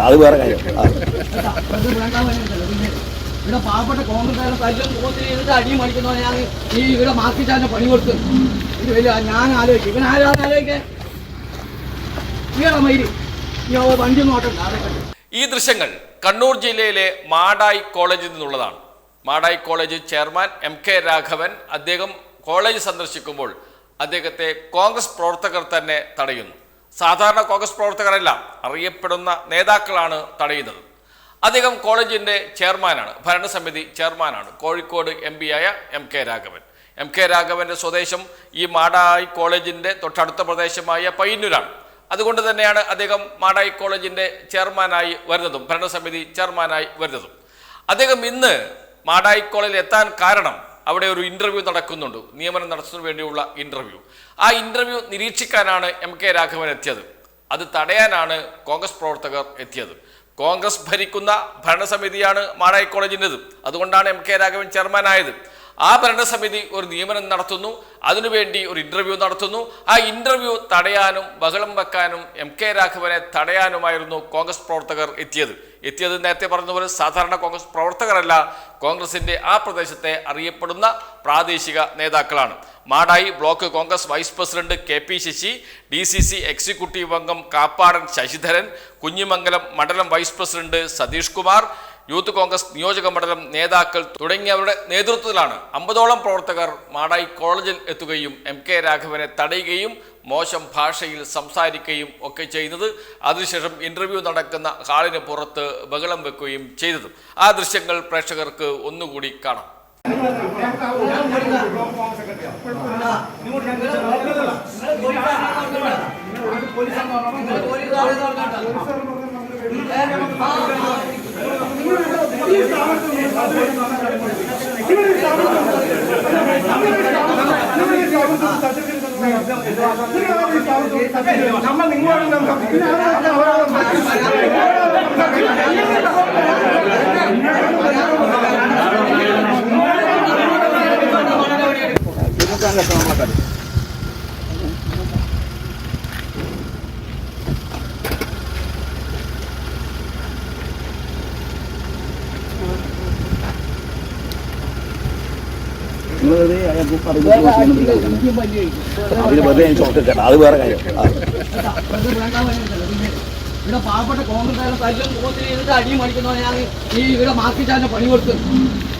അത് വേറെ കാര്യം. ഇവിടെ പാവപ്പെട്ട കോൺഗ്രസ് അടി മണിക്കുന്നോ ഞാൻ ഈ ഇവിടെ മാർക്കിച്ചാന്റെ പണി കൊടുത്തു. ഇത് വലിയ ഞാൻ ആലോചിക്കും ഇവൻ ആരാന്ന് ആലോചിക്കാൻ മയില് വണ്ടി നോട്ടം. ഈ ദൃശ്യങ്ങൾ കണ്ണൂർ ജില്ലയിലെ മാടായി കോളേജിൽ നിന്നുള്ളതാണ്. Madayi college chairman MK Raghavan അദ്ദേഹം കോളേജ് സന്ദർശിക്കുമ്പോൾ അദ്ദേഹത്തെ കോൺഗ്രസ് പ്രവർത്തകർ തന്നെ തടയുന്നു. സാധാരണ കോൺഗ്രസ് പ്രവർത്തകരല്ല, അറിയപ്പെടുന്ന നേതാക്കളാണ് തടയുന്നത്. അദ്ദേഹം കോളേജിൻ്റെ ചെയർമാനാണ്, ഭരണസമിതി ചെയർമാനാണ്, കോഴിക്കോട് MP ആയ MK രാഘവൻ. MK രാഘവൻ്റെ സ്വദേശം ഈ മാടായി കോളേജിൻ്റെ തൊട്ടടുത്ത പ്രദേശമായ പയ്യന്നൂരാണ്. അതുകൊണ്ട് തന്നെയാണ് അദ്ദേഹം മാടായി കോളേജിൻ്റെ ചെയർമാനായി വരുന്നതും ഭരണസമിതി ചെയർമാനായി വരുന്നതും. അദ്ദേഹം ഇന്ന് മാടായി കോളേജിൽ എത്താൻ കാരണം അവിടെ ഒരു ഇൻ്റർവ്യൂ നടക്കുന്നുണ്ട്, നിയമനം നടത്തുന്നതിന് വേണ്ടിയുള്ള ഇൻ്റർവ്യൂ. ആ ഇൻ്റർവ്യൂ നിരീക്ഷിക്കാനാണ് MK രാഘവൻ എത്തിയത്. അത് തടയാനാണ് കോൺഗ്രസ് പ്രവർത്തകർ എത്തിയത്. കോൺഗ്രസ് ഭരിക്കുന്ന ഭരണസമിതിയാണ് മാടായി കോളേജിൻ്റെത്. അതുകൊണ്ടാണ് MK രാഘവൻ ചെയർമാനായത്. ആ ഭരണസമിതി ഒരു നിയമനം നടത്തുന്നു, അതിനുവേണ്ടി ഒരു ഇൻ്റർവ്യൂ നടത്തുന്നു. ആ ഇൻ്റർവ്യൂ തടയാനും ബഹളം വെക്കാനും MK രാഘവനെ തടയാനുമായിരുന്നു കോൺഗ്രസ് പ്രവർത്തകർ എത്തിയത്. നേരത്തെ പറഞ്ഞതുപോലെ സാധാരണ കോൺഗ്രസ് പ്രവർത്തകരല്ല, കോൺഗ്രസിൻ്റെ ആ പ്രദേശത്തെ അറിയപ്പെടുന്ന പ്രാദേശിക നേതാക്കളാണ്. Madayi block Congress vice president KP Sasi, DCC executive അംഗം കാപ്പാടൻ ശശിധരൻ, കുഞ്ഞിമംഗലം മണ്ഡലം vice president Satheesh Kumar, youth Congress നിയോജക മണ്ഡലം നേതാക്കൾ തുടങ്ങിയവരുടെ നേതൃത്വത്തിലാണ് 50ഓളം പ്രവർത്തകർ മാടായി കോളേജിൽ എത്തുകയും MK രാഘവനെ തടയുകയും മോശം ഭാഷയിൽ സംസാരിക്കുകയും ഒക്കെ ചെയ്യുന്നത്. അതിനുശേഷം ഇൻ്റർവ്യൂ നടക്കുന്ന ഹാളിന് പുറത്ത് ബഹളം വെക്കുകയും ചെയ്തത്. ആ ദൃശ്യങ്ങൾ പ്രേക്ഷകർക്ക് ഒന്നുകൂടി കാണാം. നമ്മൾ നിങ്ങളോട് അത് വേറെ കാര്യം. ഇവിടെ പാവപ്പെട്ട കോൺഗ്രസ് അടി മണിക്കുന്നോ ഞാൻ ഈ ഇവിടെ മാർക്കിച്ചാന്റെ പണി കൊടുത്തു.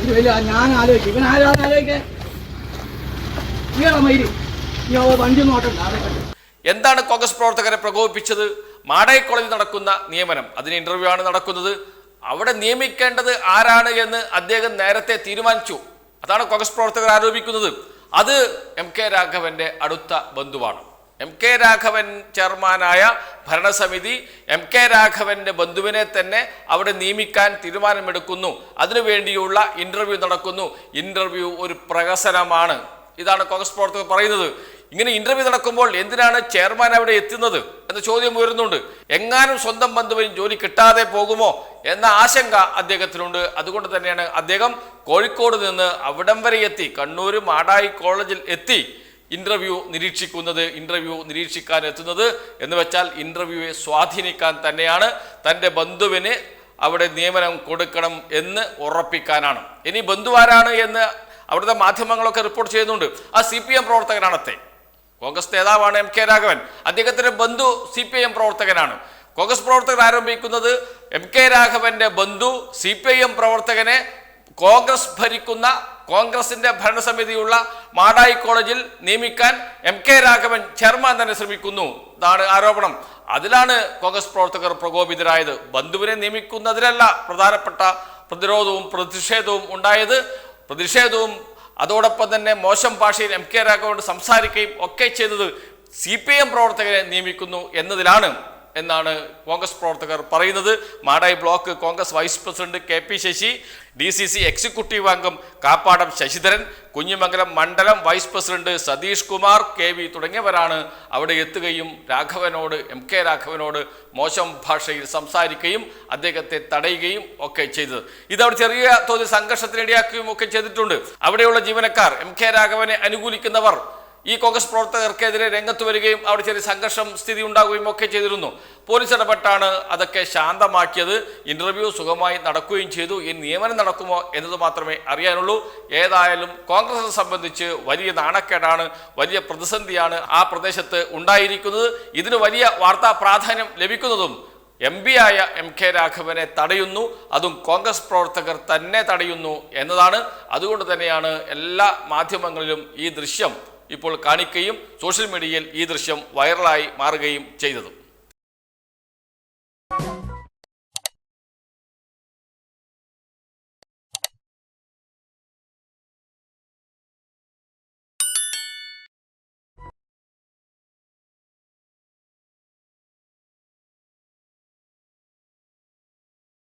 ഇത് വലിയ ഞാൻ ആലോചിക്കും ഇവൻ ആരാന്ന് ആലോചിക്കാൻ മയില് വണ്ടി നോട്ടം. എന്താണ് കോൺഗ്രസ് പ്രവർത്തകരെ പ്രകോപിപ്പിച്ചത്? മാടായി കോളേജിൽ നടക്കുന്ന നിയമനം, അതിന് ഇൻ്റർവ്യൂ ആണ് നടക്കുന്നത്. അവിടെ നിയമിക്കേണ്ടത് ആരാണ് എന്ന് അദ്ദേഹം നേരത്തെ തീരുമാനിച്ചു. അതാണ് കോൺഗ്രസ് പ്രവർത്തകർ ആരോപിക്കുന്നത്. അത് MK രാഘവന്റെ അടുത്ത ബന്ധുവാണ്. MK രാഘവൻ ചെയർമാനായ ഭരണസമിതി MK രാഘവന്റെ ബന്ധുവിനെ തന്നെ അവിടെ നിയമിക്കാൻ തീരുമാനമെടുക്കുന്നു. അതിനുവേണ്ടിയുള്ള ഇൻ്റർവ്യൂ നടക്കുന്നു. ഇൻ്റർവ്യൂ ഒരു പ്രഹസനമാണ്. ഇതാണ് കോൺഗ്രസ് പ്രവർത്തകർ പറയുന്നത്. ഇങ്ങനെ ഇൻ്റർവ്യൂ നടക്കുമ്പോൾ എന്തിനാണ് ചെയർമാൻ അവിടെ എത്തുന്നത് എന്ന ചോദ്യം ഉയരുന്നുണ്ട്. എങ്ങാനും സ്വന്തം ബന്ധുവിന് ജോലി കിട്ടാതെ പോകുമോ എന്ന ആശങ്ക അദ്ദേഹത്തിനുണ്ട്. അതുകൊണ്ട് തന്നെയാണ് അദ്ദേഹം കോഴിക്കോട് നിന്ന് അവിടം വരെ എത്തി, കണ്ണൂർ മാടായി കോളേജിൽ എത്തി ഇൻ്റർവ്യൂ നിരീക്ഷിക്കുന്നത്. ഇൻ്റർവ്യൂ നിരീക്ഷിക്കാൻ എത്തുന്നത് എന്ന് വെച്ചാൽ ഇൻ്റർവ്യൂയെ സ്വാധീനിക്കാൻ തന്നെയാണ്, തൻ്റെ ബന്ധുവിന് അവിടെ നിയമനം കൊടുക്കണം എന്ന് ഉറപ്പിക്കാനാണ്. ഇനി ബന്ധുവാരാണ് എന്ന് അവിടുത്തെ മാധ്യമങ്ങളൊക്കെ റിപ്പോർട്ട് ചെയ്യുന്നുണ്ട്. ആ CPM പ്രവർത്തകനാണത്തെ. കോൺഗ്രസ് നേതാവാണ് MK രാഘവൻ. അദ്ദേഹത്തിൻ്റെ ബന്ധു CPIM പ്രവർത്തകനാണ്. കോൺഗ്രസ് പ്രവർത്തകർ ആരംഭിക്കുന്നത് MK രാഘവന്റെ ബന്ധു CPIM പ്രവർത്തകനെ കോൺഗ്രസ് ഭരിക്കുന്ന കോൺഗ്രസിന്റെ ഭരണസമിതിയുള്ള മാടായി കോളേജിൽ നിയമിക്കാൻ MK രാഘവൻ ചെയർമാൻ തന്നെ ശ്രമിക്കുന്നു. ഇതാണ് ആരോപണം. അതിലാണ് കോൺഗ്രസ് പ്രവർത്തകർ പ്രകോപിതരായത്. ബന്ധുവിനെ നിയമിക്കുന്നതിലല്ല പ്രധാനപ്പെട്ട പ്രതിരോധവും പ്രതിഷേധവും ഉണ്ടായത്. പ്രതിഷേധവും അതോടൊപ്പം തന്നെ മോശം ഭാഷയിൽ MK രാഘവനോട് സംസാരിക്കുകയും ഒക്കെ ചെയ്തത് CPM പ്രവർത്തകരെ നിയമിക്കുന്നു എന്നതിലാണ് എന്നാണ് കോൺഗ്രസ് പ്രവർത്തകർ പറയുന്നത്. Madayi block Congress vice president KP Sasi, DCC executive അംഗം കാപ്പാടം ശശിധരൻ, കുഞ്ഞിമംഗലം മണ്ഡലം vice president Satheesh Kumar KV തുടങ്ങിയവരാണ് അവിടെ എത്തുകയും MK രാഘവനോട് മോശം ഭാഷയിൽ സംസാരിക്കുകയും അദ്ദേഹത്തെ തടയുകയും ഒക്കെ ചെയ്തത്. ഇതവിടെ ചെറിയ തോതിൽ സംഘർഷത്തിനിടയാക്കുകയും ഒക്കെ ചെയ്തിട്ടുണ്ട്. അവിടെയുള്ള ജീവനക്കാർ MK രാഘവനെ അനുകൂലിക്കുന്നവർ ഈ കോൺഗ്രസ് പ്രവർത്തകർക്കെതിരെ രംഗത്ത് വരികയും അവിടെ ചെറിയ സംഘർഷം സ്ഥിതി ഉണ്ടാകുകയും ഒക്കെ ചെയ്തിരുന്നു. പോലീസ് ഇടപെട്ടാണ് അതൊക്കെ ശാന്തമാക്കിയത്. ഇന്റർവ്യൂ സുഖമായി നടക്കുകയും ചെയ്തു. ഈ നിയമനം നടക്കുമോ എന്നത് മാത്രമേ അറിയാനുള്ളൂ. ഏതായാലും കോൺഗ്രസിനെ സംബന്ധിച്ച് വലിയ നാണക്കേടാണ്, വലിയ പ്രതിസന്ധിയാണ് ആ പ്രദേശത്ത് ഉണ്ടായിരിക്കുന്നത്. ഇതിന് വലിയ വാർത്താ പ്രാധാന്യം ലഭിക്കുന്നതും MP ആയ MK രാഘവനെ തടയുന്നു, അതും കോൺഗ്രസ് പ്രവർത്തകർ തന്നെ തടയുന്നു എന്നതാണ്. അതുകൊണ്ട് തന്നെയാണ് എല്ലാ മാധ്യമങ്ങളിലും ഈ ദൃശ്യം ഇപ്പോൾ കാണിക്കുകയും സോഷ്യൽ മീഡിയയിൽ ഈ ദൃശ്യം വൈറലായി മാറുകയും ചെയ്തത്.